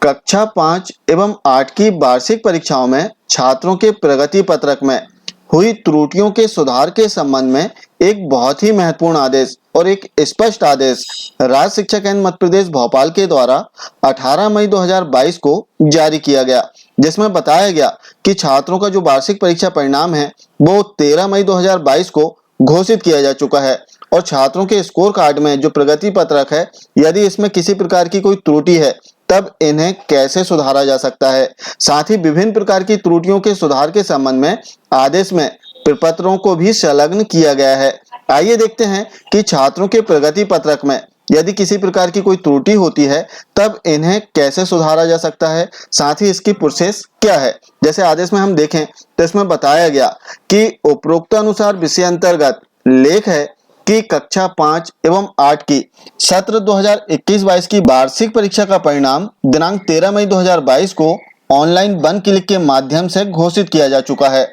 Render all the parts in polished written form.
कक्षा 5 एवं 8 की वार्षिक परीक्षाओं में छात्रों के प्रगति पत्रक में हुई त्रुटियों के सुधार के संबंध में एक बहुत ही महत्वपूर्ण आदेश और एक स्पष्ट आदेश राज्य शिक्षा केंद्र मध्य प्रदेश भोपाल के द्वारा 18 मई 2022 को जारी किया गया, जिसमें बताया गया कि छात्रों का जो वार्षिक परीक्षा परिणाम है वो 13 मई 2022 को घोषित किया जा चुका है और छात्रों के स्कोर कार्ड में जो प्रगति पत्रक है, यदि इसमें किसी प्रकार की कोई त्रुटि है तब इन्हें कैसे सुधारा जा सकता है। साथ ही विभिन्न प्रकार की त्रुटियों के सुधार के संबंध में आदेश में प्रपत्रों को भी संलग्न किया गया है। आइए देखते हैं कि छात्रों के प्रगति पत्रक में यदि किसी प्रकार की कोई त्रुटि होती है तब इन्हें कैसे सुधारा जा सकता है, साथ ही इसकी प्रोसेस क्या है। जैसे आदेश में हम देखें तो इसमें बताया गया कि उपरोक्त अनुसार विषय अंतर्गत लेख है कि कक्षा 5 एवं 8 की सत्र 2021-22 की वार्षिक परीक्षा का परिणाम दिनांक 13 मई 2022 को ऑनलाइन वन क्लिक के माध्यम से घोषित किया जा चुका है।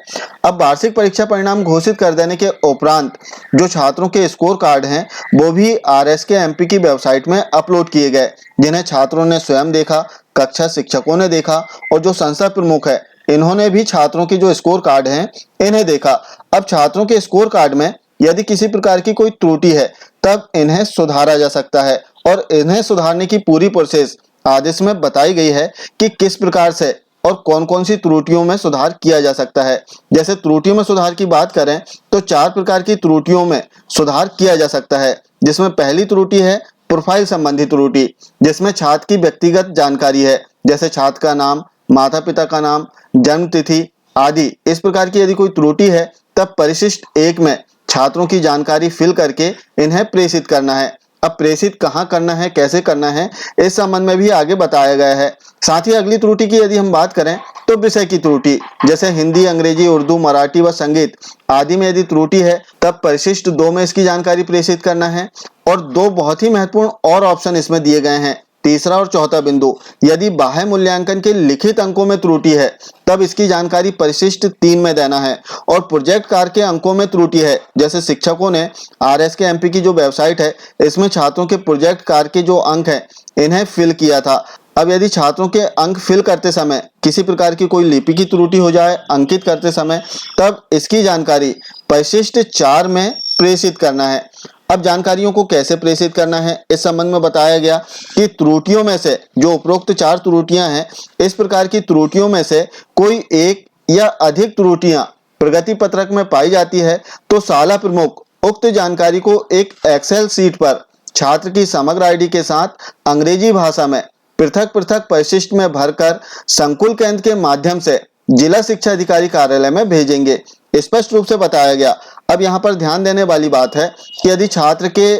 अब वार्षिक परीक्षा परिणाम घोषित कर देने के उपरांत जो छात्रों के स्कोर कार्ड हैं वो भी RSK MP की वेबसाइट में अपलोड किए गए, जिन्हें छात्रों ने स्वयं देखा, कक्षा शिक्षकों ने देखा और जो संस्था प्रमुख है इन्होंने भी छात्रों के जो स्कोर कार्ड हैं इन्हें देखा। अब छात्रों के स्कोर कार्ड में यदि किसी प्रकार की कोई त्रुटि है तब इन्हें सुधारा जा सकता है और इन्हें सुधारने की पूरी प्रोसेस आदेश में बताई गई है कि किस प्रकार से और कौन कौन सी त्रुटियों में सुधार किया जा सकता है। जैसे त्रुटियों में सुधार की बात करें तो 4 प्रकार की त्रुटियों में सुधार किया जा सकता है, जिसमें पहली त्रुटि है प्रोफाइल संबंधी त्रुटि, जिसमें छात्र की व्यक्तिगत जानकारी है, जैसे छात्र का नाम, माता पिता का नाम, जन्म तिथि आदि। इस प्रकार की यदि कोई त्रुटि है तब परिशिष्ट 1 में छात्रों की जानकारी फिल करके इन्हें प्रेषित करना है। अब प्रेषित कहाँ करना है, कैसे करना है, इस संबंध में भी आगे बताया गया है। साथ ही अगली त्रुटि की यदि हम बात करें तो विषय की त्रुटि, जैसे हिंदी, अंग्रेजी, उर्दू, मराठी व संगीत आदि में यदि त्रुटि है तब परिशिष्ट 2 में इसकी जानकारी प्रेषित करना है। और 2 बहुत ही महत्वपूर्ण और ऑप्शन इसमें दिए गए हैं, तीसरा और चौथा बिंदु। यदि बाह्य मूल्यांकन के लिखित अंकों में त्रुटि है तब इसकी जानकारी परिशिष्ट 3 में देना है। और प्रोजेक्ट कार्य के अंकों में त्रुटि है, जैसे शिक्षकों ने RSK MP की जो वेबसाइट है इसमें छात्रों के प्रोजेक्ट कार्य के जो अंक हैं इन्हें फिल किया था। अब यदि छात्रों के अंक फिल करते समय किसी प्रकार की कोई लिपि की त्रुटि हो जाए अंकित करते समय, तब इसकी जानकारी परिशिष्ट 4 में प्रेषित करना है। अब जानकारियों को कैसे प्रेषित करना है इस संबंध में बताया गया कि त्रुटियों में से जो उपरोक्त 4 त्रुटियां हैं, इस प्रकार की त्रुटियों में से कोई एक या अधिक त्रुटियां प्रगति पत्रक में पाई जाती है तो शाला प्रमुख उक्त जानकारी को एक एक्सेल सीट पर छात्र की समग्र आईडी के साथ अंग्रेजी भाषा में पृथक पृथक परिशिष्ट में भरकर संकुल केंद्र के माध्यम से जिला शिक्षा अधिकारी कार्यालय में भेजेंगे, स्पष्ट रूप से बताया गया। अब यहाँ पर ध्यान देने वाली बात है कि यदि छात्र के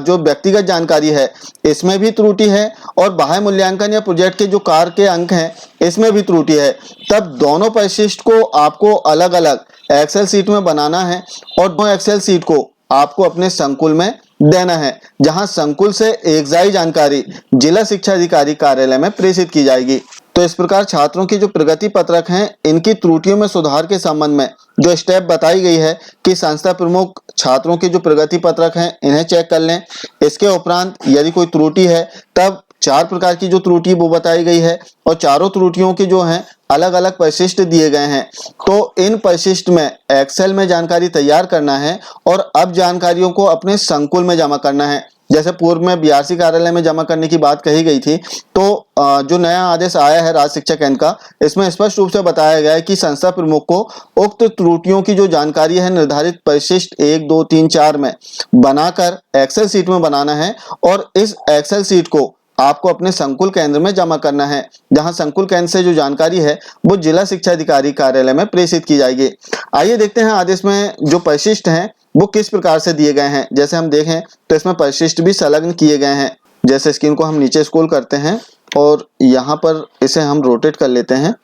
जो व्यक्तिगत जानकारी है इसमें भी त्रुटि है और बाह्य मूल्यांकन या प्रोजेक्ट के जो कार्य के अंक हैं इसमें भी त्रुटि है, तब दोनों परिशिष्ट को आपको अलग अलग एक्सेल सीट में बनाना है और दोनों एक्सेल सीट को आपको अपने संकुल में देना है, जहां संकुल से एकजाई जानकारी जिला शिक्षा अधिकारी कार्यालय में प्रेषित की जाएगी। तो इस प्रकार छात्रों की जो प्रगति पत्रक हैं इनकी त्रुटियों में सुधार के संबंध में जो स्टेप बताई गई है कि संस्था प्रमुख छात्रों के जो प्रगति पत्रक हैं इन्हें चेक कर लें। इसके उपरांत यदि कोई त्रुटि है तब 4 प्रकार की जो त्रुटि वो बताई गई है और चारों त्रुटियों के जो हैं अलग अलग परिशिष्ट दिए गए हैं। तो इन परिशिष्ट में एक्सेल में जानकारी तैयार करना है और अब जानकारियों को अपने संकुल में जमा करना है। जैसे पूर्व में BRC कार्यालय में जमा करने की बात कही गई थी, तो जो नया आदेश आया है राज्य शिक्षा केंद्र का, इसमें स्पष्ट रूप से बताया गया है कि संस्था प्रमुख को उक्त त्रुटियों की जो जानकारी है निर्धारित परिशिष्ट 1, 2, 3, 4 में बनाकर एक्सेल सीट में बनाना है और इस एक्सेल सीट को आपको अपने संकुल केंद्र में जमा करना है, जहां संकुल केंद्र से जो जानकारी है वो जिला शिक्षा अधिकारी कार्यालय में प्रेषित की जाएगी। आइए देखते हैं आदेश में जो परिशिष्ट हैं वो किस प्रकार से दिए गए हैं। जैसे हम देखें तो इसमें परिशिष्ट भी संलग्न किए गए हैं। जैसे स्क्रीन को हम नीचे स्क्रॉल करते हैं और यहाँ पर इसे हम रोटेट कर लेते हैं।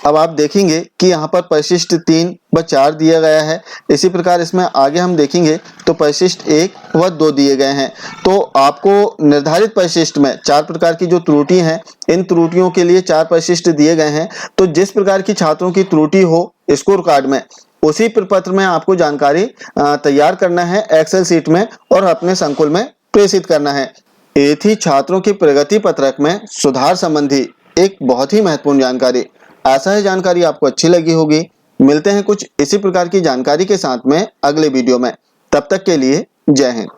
अब आप देखेंगे कि यहाँ पर परिशिष्ट 3 व 4 दिया गया है। इसी प्रकार इसमें आगे हम देखेंगे तो परिशिष्ट 1 व 2 दिए गए हैं। तो आपको निर्धारित परिशिष्ट में 4 प्रकार की जो त्रुटि हैं, इन त्रुटियों के लिए 4 परिशिष्ट दिए गए हैं। तो जिस प्रकार की छात्रों की त्रुटि हो स्कोर कार्ड में, उसी प्रपत्र में आपको जानकारी तैयार करना है एक्सेल सीट में और अपने संकुल में प्रेषित करना है। एक ही छात्रों की प्रगति पत्रक में सुधार संबंधी एक बहुत ही महत्वपूर्ण जानकारी। आशा है जानकारी आपको अच्छी लगी होगी। मिलते हैं कुछ इसी प्रकार की जानकारी के साथ में अगले वीडियो में। तब तक के लिए जय हिंद।